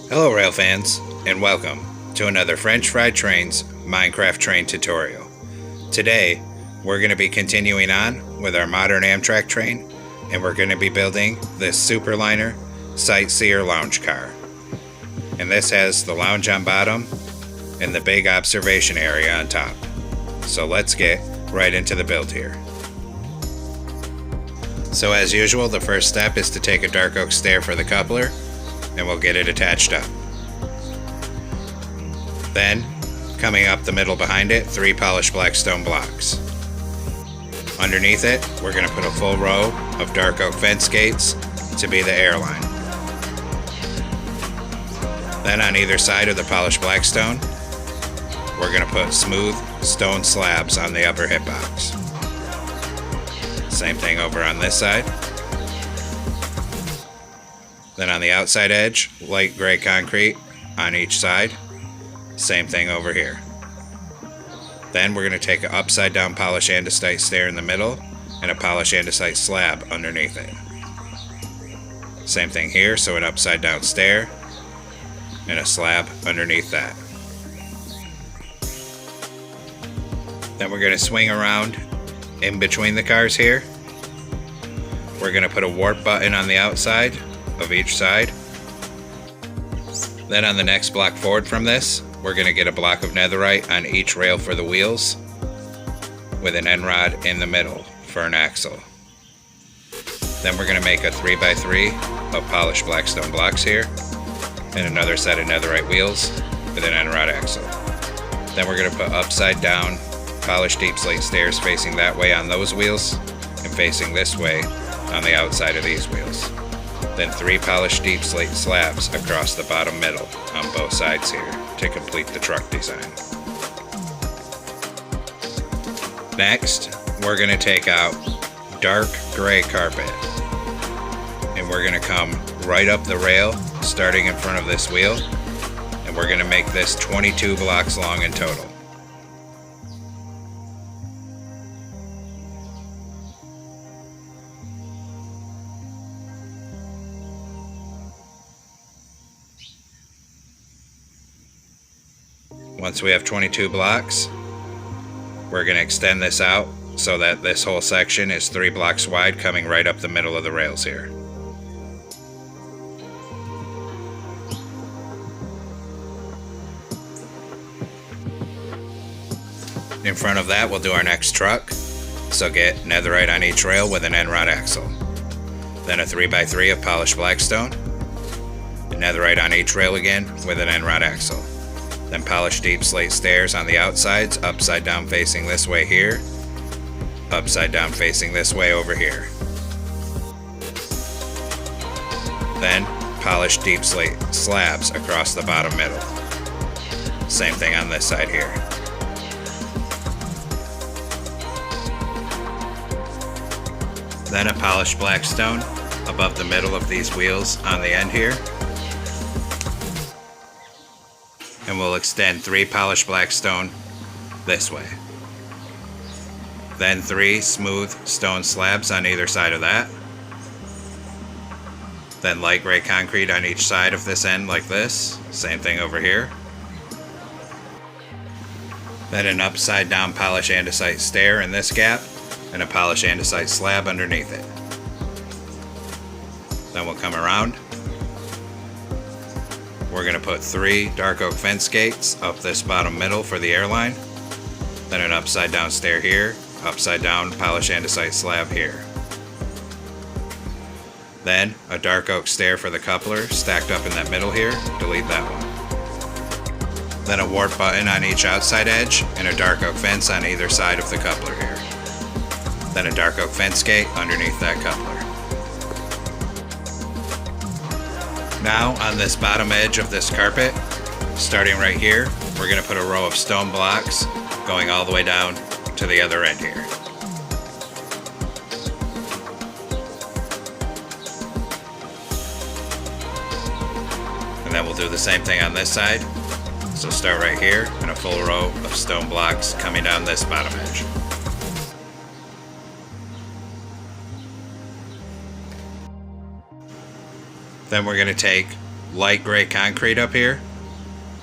Hello rail fans, and welcome to another French Fried Trains Minecraft train tutorial. Today, we're going to be continuing on with our modern Amtrak train, and we're going to be building this Superliner Sightseer lounge car. And this has the lounge on bottom and the big observation area on top. So let's get right into the build here. So as usual, the first step is to take a dark oak stair for the coupler, and we'll get it attached up. Then, coming up the middle behind it, 3 polished black stone blocks. Underneath it, we're going to put a full row of dark oak fence gates to be the airline. Then on either side of the polished black stone, we're going to put smooth stone slabs on the upper hitbox. Same thing over on this side. Then on the outside edge, light gray concrete on each side. Same thing over here. Then we're going to take an upside down polished andesite stair in the middle and a polished andesite slab underneath it. Same thing here, so an upside down stair and a slab underneath that. Then we're going to swing around in between the cars here. We're going to put a warp button on the outside of each side. Then on the next block forward from this, we're going to get a block of netherite on each rail for the wheels with an end rod in the middle for an axle. Then we're going to make a 3x3 of polished black stone blocks here and another set of netherite wheels with an end rod axle. Then we're going to put upside down polished deep slate stairs facing that way on those wheels and facing this way on the outside of these wheels. Then 3 polished deep slate slabs across the bottom middle on both sides here to complete the truck design. Next, we're going to take out dark gray carpet, and we're going to come right up the rail starting in front of this wheel, and we're going to make this 22 blocks long in total. Once we have 22 blocks, we're going to extend this out so that this whole section is 3 blocks wide coming right up the middle of the rails here. In front of that, we'll do our next truck, so get netherite on each rail with an end rod axle. Then a 3x3 of polished blackstone, netherite on each rail again with an end rod axle. Then polished deep slate stairs on the outsides, upside down facing this way here, upside down facing this way over here. Then polished deep slate slabs across the bottom middle. Same thing on this side here. Then a polished black stone above the middle of these wheels on the end here. And we'll extend 3 polished black stone this way. Then 3 smooth stone slabs on either side of that. Then light gray concrete on each side of this end like this. Same thing over here. Then an upside down polished andesite stair in this gap and a polished andesite slab underneath it. Then we'll come around. We're going to put 3 dark oak fence gates up this bottom middle for the airline. Then an upside down stair here, upside down polished andesite slab here. Then a dark oak stair for the coupler stacked up in that middle here, delete that one. Then a warp button on each outside edge and a dark oak fence on either side of the coupler here. Then a dark oak fence gate underneath that coupler. Now on this bottom edge of this carpet, starting right here, we're going to put a row of stone blocks going all the way down to the other end here. And then we'll do the same thing on this side. So start right here and a full row of stone blocks coming down this bottom edge. Then we're going to take light gray concrete up here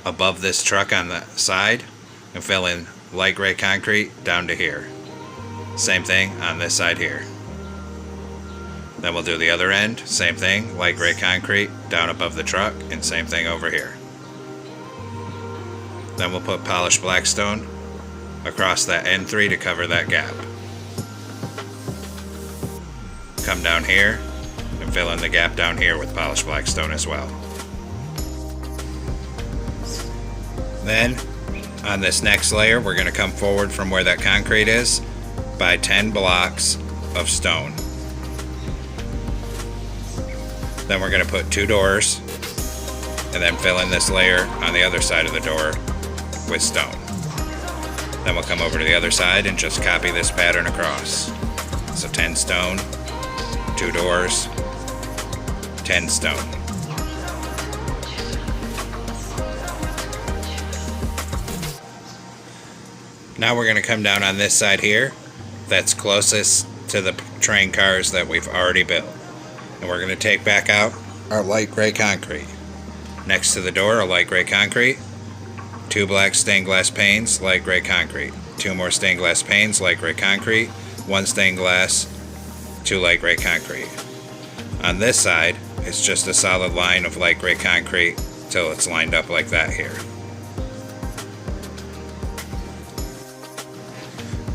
above this truck on the side and fill in light gray concrete down to here. Same thing on this side here. Then we'll do the other end, same thing, light gray concrete down above the truck, and same thing over here. Then we'll put polished blackstone across that N3 to cover that gap. Come down here and fill in the gap down here with polished blackstone as well. Then on this next layer, we're going to come forward from where that concrete is by 10 blocks of stone. Then we're going to put 2 doors and then fill in this layer on the other side of the door with stone. Then we'll come over to the other side and just copy this pattern across. So 10 stone, 2 doors, 10 stone. Now we're going to come down on this side here that's closest to the train cars that we've already built. And we're going to take back out our light gray concrete. Next to the door, a light gray concrete. 2 black stained glass panes, light gray concrete. 2 more stained glass panes, light gray concrete. 1 stained glass, 2 light gray concrete. On this side, it's just a solid line of light gray concrete till it's lined up like that here.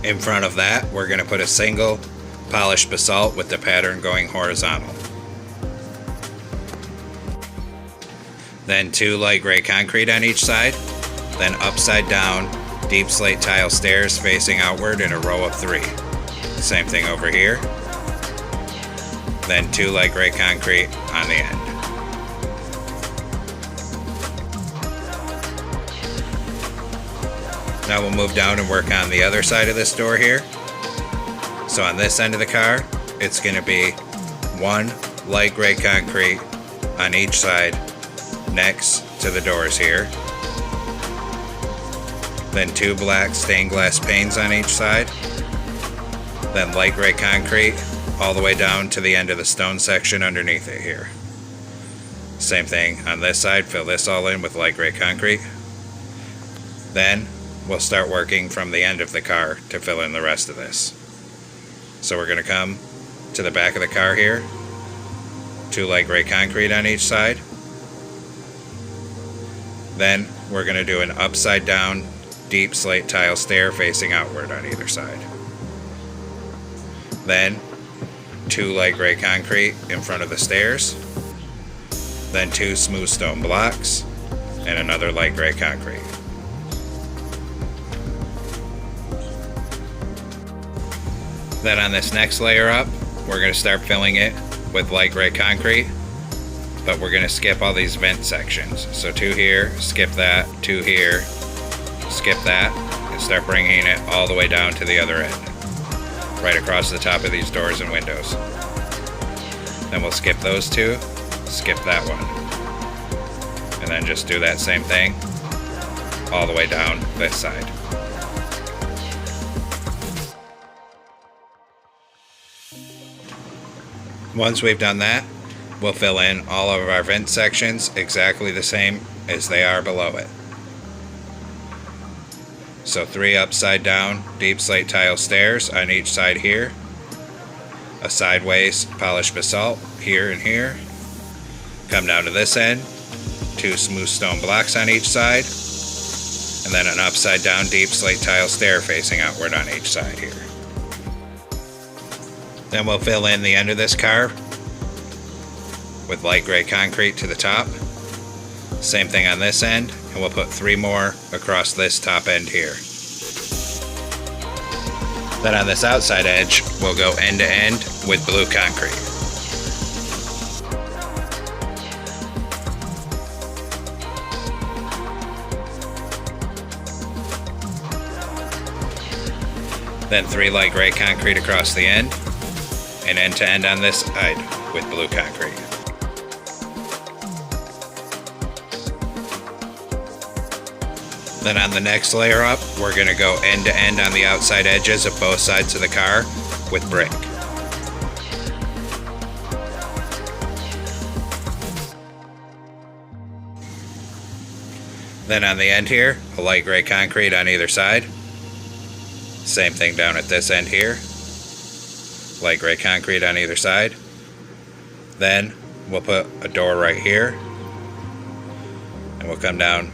In front of that, we're going to put a single polished basalt with the pattern going horizontal. Then 2 light gray concrete on each side, then upside down deep slate tile stairs facing outward in a row of 3. Same thing over here. Then 2 light gray concrete on the end. Now we'll move down and work on the other side of this door here. So on this end of the car, it's going to be 1 light gray concrete on each side next to the doors here. Then 2 black stained glass panes on each side. Then light gray concrete all the way down to the end of the stone section underneath it here. Same thing on this side, fill this all in with light gray concrete. Then we'll start working from the end of the car to fill in the rest of this. So we're going to come to the back of the car here, 2 light gray concrete on each side. Then we're going to do an upside down deep slate tile stair facing outward on either side. Then 2 light gray concrete in front of the stairs. Then 2 smooth stone blocks and another light gray concrete. Then on this next layer up, we're going to start filling it with light gray concrete, but we're going to skip all these vent sections. So 2 here, skip that, 2 here, skip that, and start bringing it all the way down to the other end, right across the top of these doors and windows. Then we'll skip those 2, skip that one, and then just do that same thing all the way down this side. Once we've done that, we'll fill in all of our vent sections exactly the same as they are below it. So 3 upside down deep slate tile stairs on each side here, a sideways polished basalt here and here, come down to this end, 2 smooth stone blocks on each side, and then an upside down deep slate tile stair facing outward on each side here. Then we'll fill in the end of this car with light gray concrete to the top. Same thing on this end, and we'll put 3 more across this top end here. Then on this outside edge, we'll go end to end with blue concrete. Then 3 light gray concrete across the end, and end to end on this side with blue concrete. Then on the next layer up, we're going to go end to end on the outside edges of both sides of the car with brick. Then on the end here, a light gray concrete on either side. Same thing down at this end here. Light gray concrete on either side. Then we'll put a door right here. And we'll come down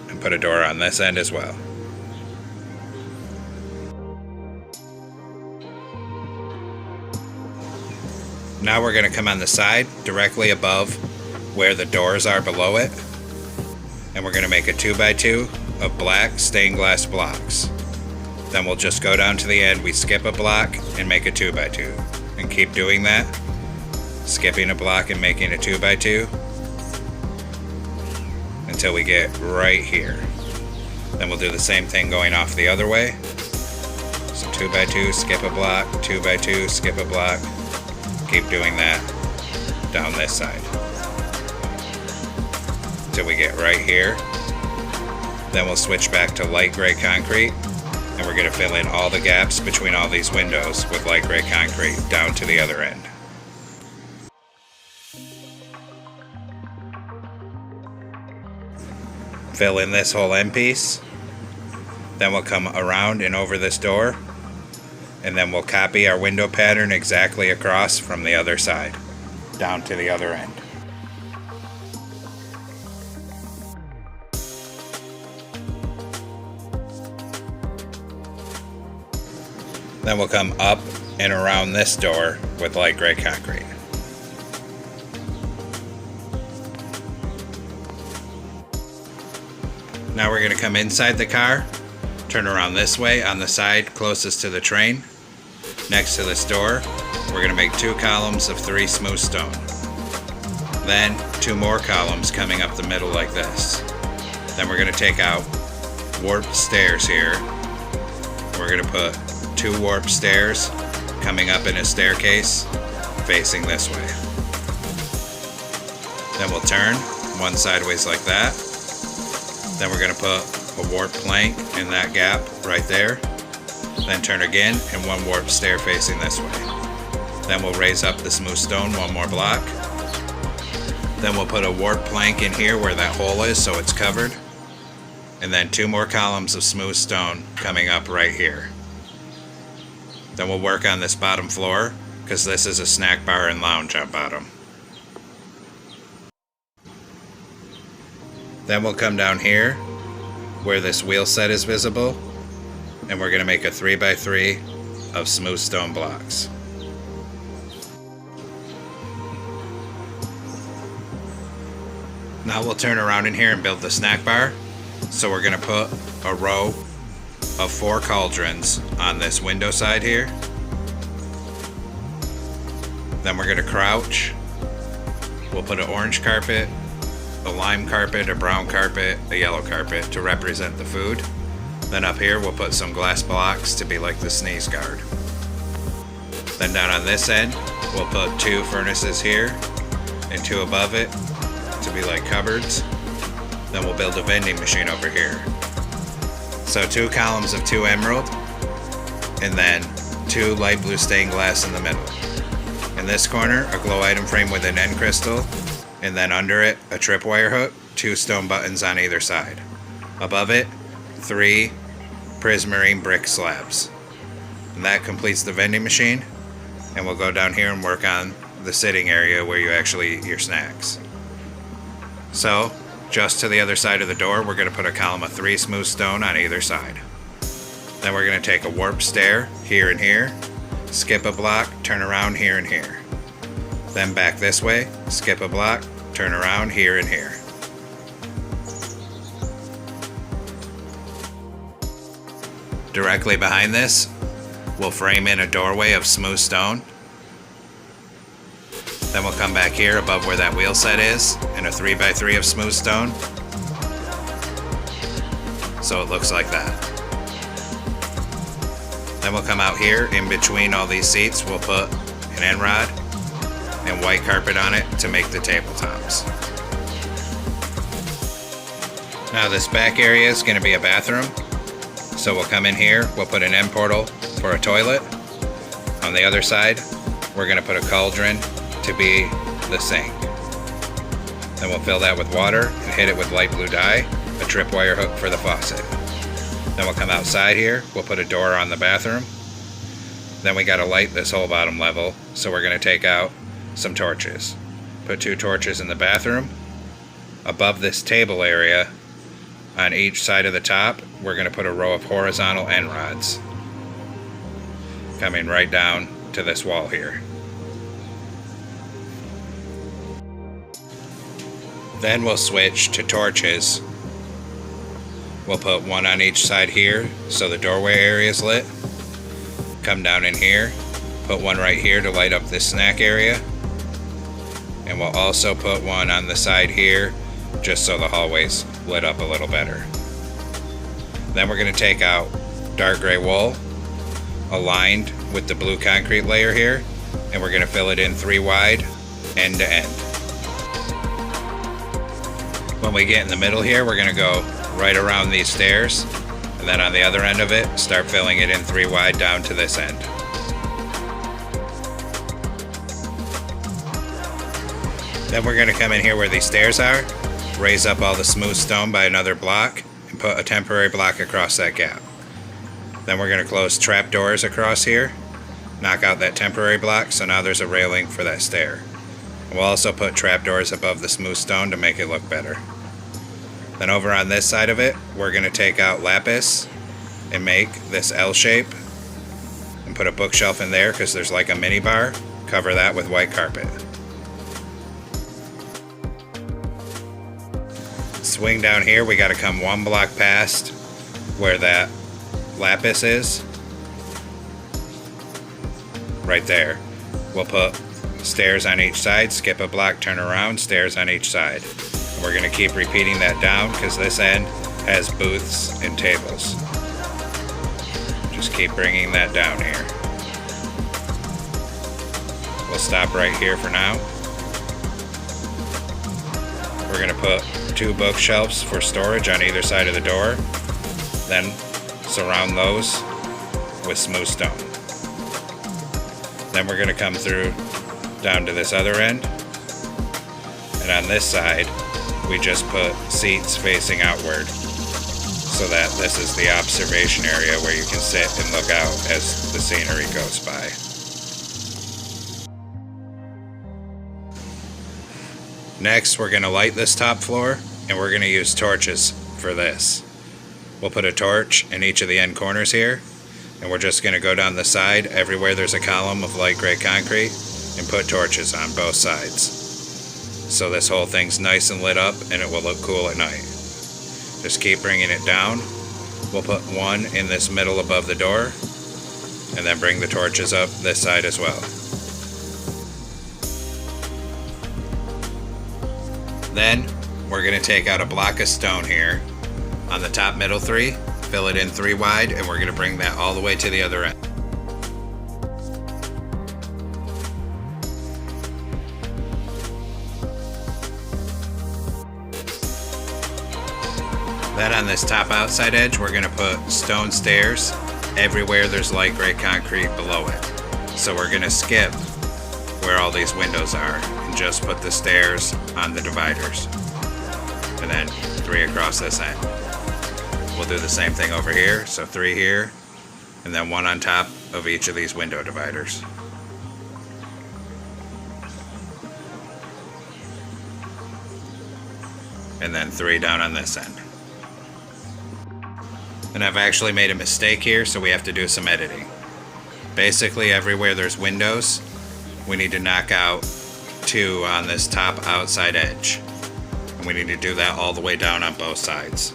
and put a door on this end as well. Now we're going to come on the side directly above where the doors are below it. And we're going to make a 2x2 of black stained glass blocks. Then we'll just go down to the end, we skip a block and make a 2x2. And keep doing that. Skipping a block and making a 2x2. Until we get right here. Then we'll do the same thing going off the other way. So 2x2, skip a block, 2x2, skip a block. Keep doing that down this side. Until we get right here. Then we'll switch back to light gray concrete. And we're going to fill in all the gaps between all these windows with light gray concrete down to the other end. Fill in this whole end piece. Then we'll come around and over this door. And then we'll copy our window pattern exactly across from the other side, down to the other end. Then we'll come up and around this door with light gray concrete. Now we're going to come inside the car, turn around this way on the side closest to the train. Next to this door, we're going to make 2 columns of 3 smooth stone. Then 2 more columns coming up the middle like this. Then we're going to take out warped stairs here. We're going to put 2 warped stairs coming up in a staircase facing this way. Then we'll turn one sideways like that. Then we're going to put a warped plank in that gap right there. Then turn again and 1 warped stair facing this way. Then we'll raise up the smooth stone 1 more block. Then we'll put a warped plank in here where that hole is so it's covered. And then 2 more columns of smooth stone coming up right here. Then we'll work on this bottom floor because this is a snack bar and lounge on bottom. Then we'll come down here where this wheel set is visible. And we're going to make a 3x3 of smooth stone blocks. Now we'll turn around in here and build the snack bar. So we're going to put a row of 4 cauldrons on this window side here. Then we're going to crouch. We'll put an orange carpet, a lime carpet, a brown carpet, a yellow carpet to represent the food. Then up here we'll put some glass blocks to be like the sneeze guard. Then down on this end we'll put 2 furnaces here and 2 above it to be like cupboards. Then we'll build a vending machine over here. So 2 columns of 2 emerald and then 2 light blue stained glass in the middle. In this corner a glow item frame with an end crystal and then under it a tripwire hook, 2 stone buttons on either side. Above it 3 prismarine brick slabs. And that completes the vending machine. And we'll go down here and work on the sitting area where you actually eat your snacks. So, just to the other side of the door, we're going to put a column of 3 smooth stone on either side. Then we're going to take a warped stair here and here, skip a block, turn around here and here. Then back this way, skip a block, turn around here and here. Directly behind this, we'll frame in a doorway of smooth stone. Then we'll come back here above where that wheel set is in a 3x3 of smooth stone. So it looks like that. Then we'll come out here in between all these seats, we'll put an end rod and white carpet on it to make the tabletops. Now this back area is going to be a bathroom. So we'll come in here, we'll put an end portal for a toilet. On the other side, we're going to put a cauldron to be the sink. Then we'll fill that with water and hit it with light blue dye. a tripwire hook for the faucet. Then we'll come outside here, we'll put a door on the bathroom. Then we gotta light this whole bottom level, so we're gonna take out some torches. Put 2 torches in the bathroom. Above this table area, on each side of the top, we're gonna put a row of horizontal end rods coming right down to this wall here. Then we'll switch to torches. We'll put 1 on each side here so the doorway area is lit. Come down in here, put 1 right here to light up this snack area. And we'll also put 1 on the side here just so the hallway's lit up a little better. Then we're going to take out dark gray wool aligned with the blue concrete layer here, and we're going to fill it in 3 wide, end to end. When we get in the middle here, we're going to go right around these stairs, and then on the other end of it, start filling it in 3 wide down to this end. Then we're going to come in here where these stairs are, raise up all the smooth stone by another block, and put a temporary block across that gap. Then we're going to close trap doors across here, knock out that temporary block, so now there's a railing for that stair. And we'll also put trap doors above the smooth stone to make it look better. Then over on this side of it, we're going to take out lapis and make this L shape and put a bookshelf in there because there's like a mini bar. Cover that with white carpet. Swing down here, we got to come 1 block past where that lapis is. Right there. We'll put stairs on each side, skip a block, turn around, stairs on each side. And we're going to keep repeating that down because this end has booths and tables. Just keep bringing that down here. We'll stop right here for now. We're going to put 2 bookshelves for storage on either side of the door. Then surround those with smooth stone. Then we're going to come through down to this other end. And on this side, we just put seats facing outward so that this is the observation area where you can sit and look out as the scenery goes by. Next, we're going to light this top floor, and we're going to use torches for this. We'll put a torch in each of the end corners here, and we're just going to go down the side everywhere there's a column of light gray concrete and put torches on both sides. So this whole thing's nice and lit up and it will look cool at night. Just keep bringing it down. We'll put 1 in this middle above the door, and then bring the torches up this side as well. Then we're going to take out a block of stone here on the top middle 3, fill it in 3 wide, and we're going to bring that all the way to the other end. Then on this top outside edge, we're going to put stone stairs everywhere there's light gray concrete below it. So we're going to skip where all these windows are and just put the stairs on the dividers. And then 3 across this end. We'll do the same thing over here, so 3 here, and then 1 on top of each of these window dividers. And then 3 down on this end. And I've actually made a mistake here, so we have to do some editing. Basically, everywhere there's windows, we need to knock out 2 on this top outside edge. And we need to do that all the way down on both sides.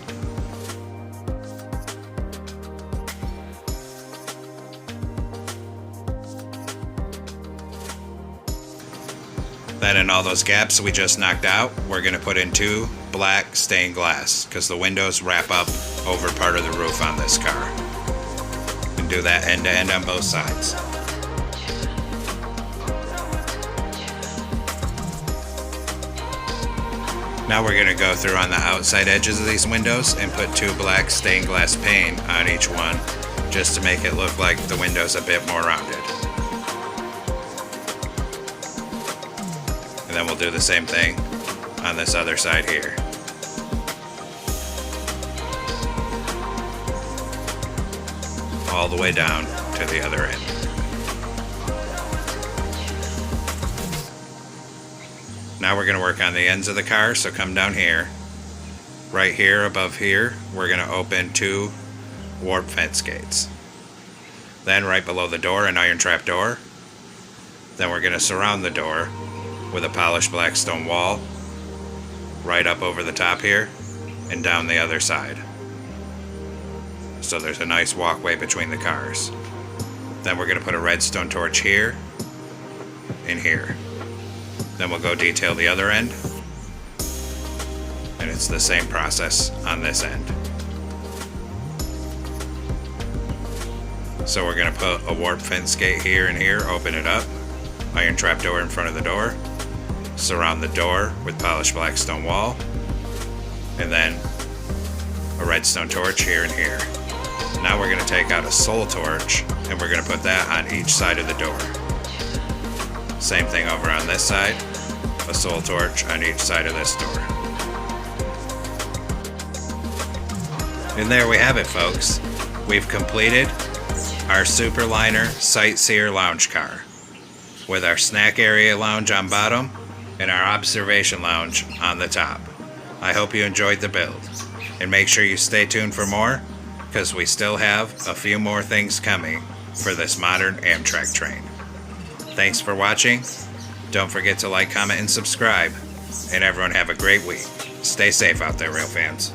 Then in all those gaps we just knocked out, we're going to put in 2 black stained glass because the windows wrap up over part of the roof on this car. And do that end to end on both sides. Now we're going to go through on the outside edges of these windows and put 2 black stained glass pane on each one just to make it look like the window's a bit more rounded. And then we'll do the same thing on this other side here. all the way down to the other end. Now we're going to work on the ends of the car, so come down here. Right here, above here, we're going to open 2 warp fence gates. Then right below the door, an iron trap door. Then we're going to surround the door with a polished black stone wall right up over the top here and down the other side. So there's a nice walkway between the cars. Then we're going to put a redstone torch here and here. Then we'll go detail the other end. And it's the same process on this end. So we're going to put a warp fence gate here and here, open it up, iron trap door in front of the door, surround the door with polished black stone wall, and then a redstone torch here and here. Now we're going to take out a soul torch and we're going to put that on each side of the door. Same thing over on this side, a soul torch on each side of this door. And there we have it, folks. We've completed our Superliner Sightseer lounge car with our snack area lounge on bottom and our observation lounge on the top. I hope you enjoyed the build, and make sure you stay tuned for more, because we still have a few more things coming for this modern Amtrak train. Thanks for watching. Don't forget to like, comment, and subscribe, and everyone have a great week. Stay safe out there, rail fans.